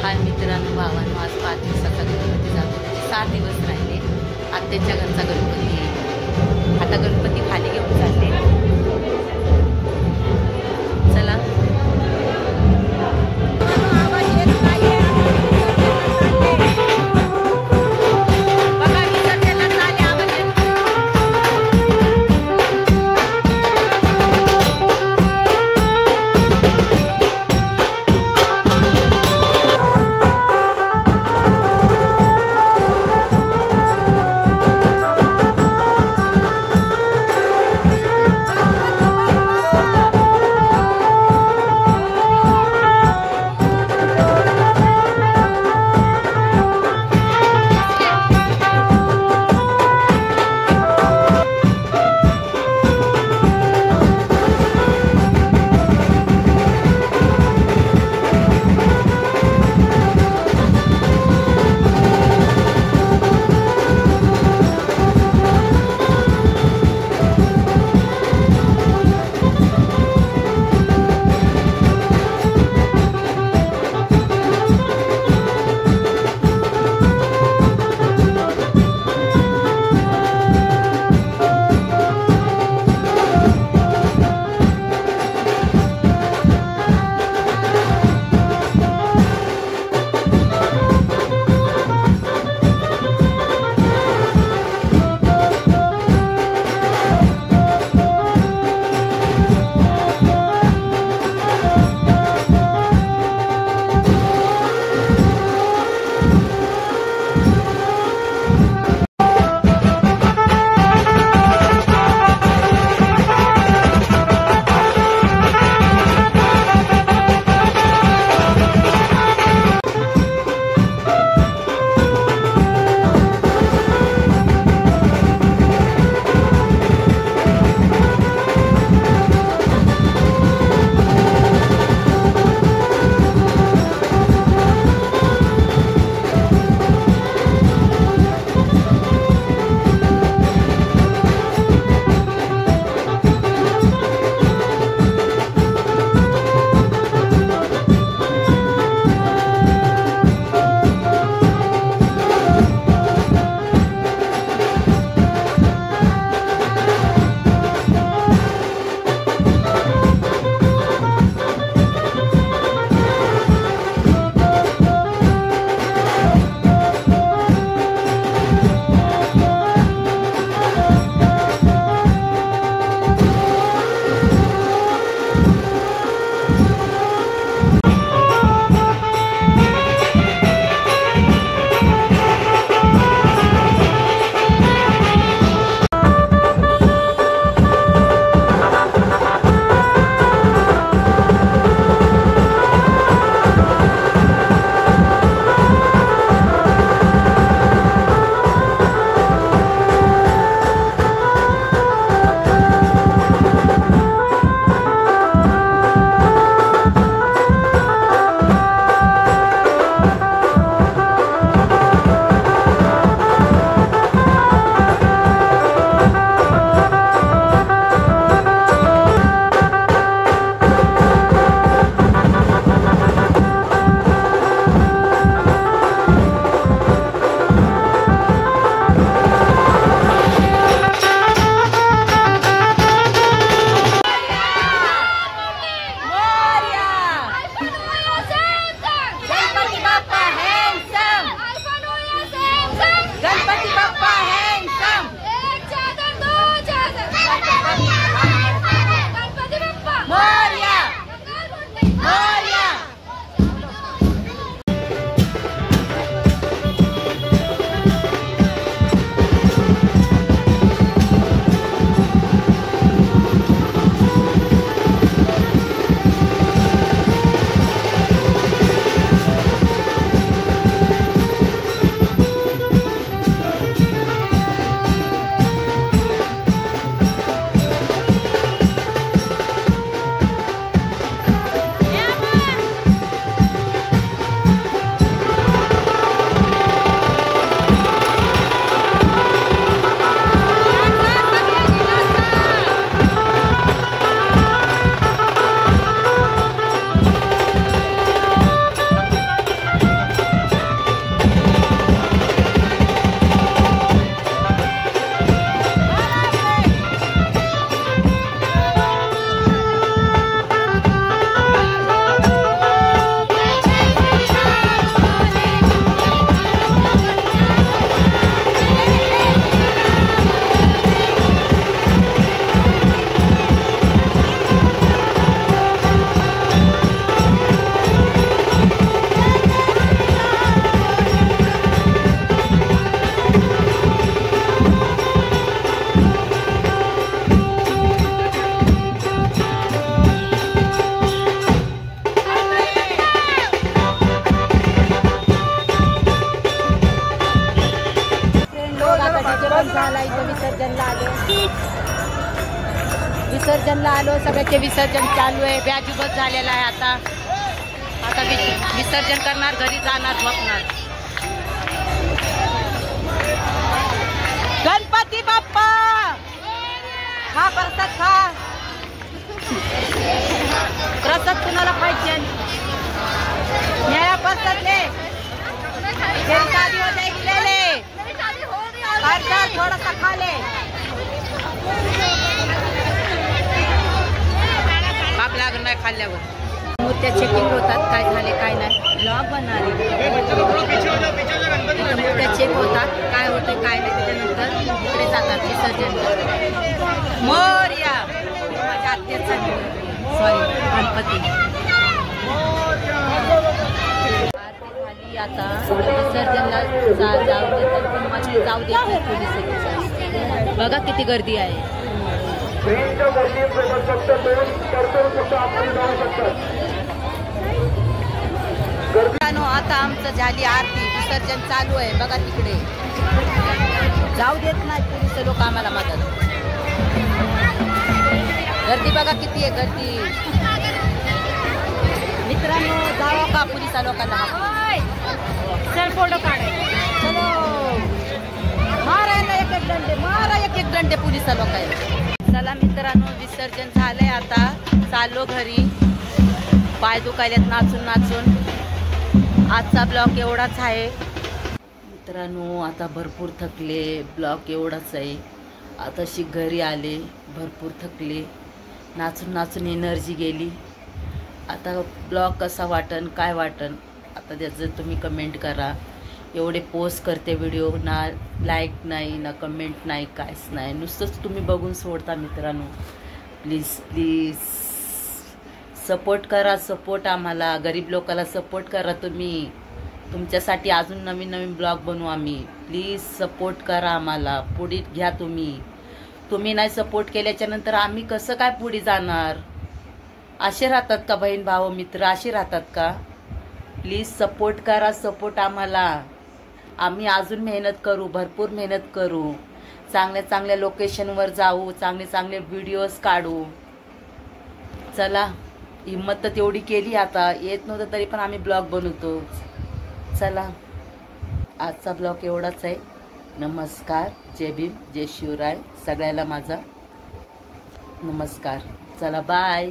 हाय मित्रांनो, भावांनो, आज 5 दिवसाचा गणपती जातो, 7 दिवस राहिले. आत्याच्या घरचा गणपती आहे. आता गणपती खाली घेऊन चालले. चला. झाला, इथं विसर्जनला आलो. विसर्जनला आलो, सगळ्याचे विसर्जन चालू आहे. ब्याजू बस झालेला आहे. आता विसर्जन करणार, घरी जाणार, झोपणार. गणपती बाप्पा हा प्रसाद खा. प्रसाद कुणाला पाहिजे? नया प्रसाद ले. तेरी शादी हो जाएगी, ले ले. थोड़ा सा खा ले. पाप लागून नाही खाल्ल्यावर. मूर्त्या चेकिंग होतात, काय झाले काय नाही. ब्लॉग बनणार मूर्त्या चेक होतात, काय होते काय नाही. त्याच्यानंतर इकडे जातात विसर्जन. मोरया माझ्या आत्याचा सॉरी गणपती. आता विसर्जनला जाऊ देतात, पण मला जाऊ देत नाही पोलीस. बघा किती गर्दी आहे. आता आमचं झाली आरती, विसर्जन चालू आहे. बघा तिकडे जाऊ देत नाही पोलीस लोक आम्हाला मदत. गर्दी बघा किती आहे गर्दी. मित्रांनो जावं का पोलिस लोकांना? चल फोटो काढायचे. चलो मारायला एक एक दंडे, मारा एक एक दंडे पोलिस लोकांना. चला मित्रांनो विसर्जन झालंय, आता चाललो घरी. पाय दुखायलेत नाचून नाचून. आजचा ब्लॉग एवढाच आहे मित्रांनो. आता भरपूर थकले, ब्लॉग एवढाच आहे. आताशी घरी आले, भरपूर थकले, नाचून नाचून एनर्जी गेली. आता ब्लॉग कसा वाटन काय वाटन आता त्याचं तुम्ही कमेंट करा. एवढे पोस्ट करते व्हिडिओ, ना लाईक नाही ना कमेंट नाही, काहीच नाही, नुसतंच तुम्ही बघून सोडता. मित्रांनो प्लीज प्लीज सपोर्ट करा. सपोर्ट आम्हाला गरीब लोकांना सपोर्ट करा. तुम्ही तुमच्यासाठी अजून नवीन नवीन ब्लॉग बनवू आम्ही. प्लीज सपोर्ट करा आम्हाला. पुढे घ्या तुम्ही. तुम्ही नाही सपोर्ट केल्याच्या नंतर आम्ही कसं काय पुढे जाणार? असे राहतात का बहीण भाऊ मित्र? असे राहतात का? प्लीज सपोर्ट करा. सपोर्ट आम्हाला. आम्ही अजून मेहनत करू, भरपूर मेहनत करू. चांगल्या चांगल्या लोकेशनवर जाऊ, चांगले चांगले व्हिडिओज काढू. चला हिम्मत तर तेवढी केली. आता येत नव्हतं तरी पण आम्ही ब्लॉग बनवतो. चला आजचा ब्लॉग एवढाच आहे. नमस्कार. जय भीम, जय शिवराय. सगळ्याला माझा नमस्कार. चला बाय.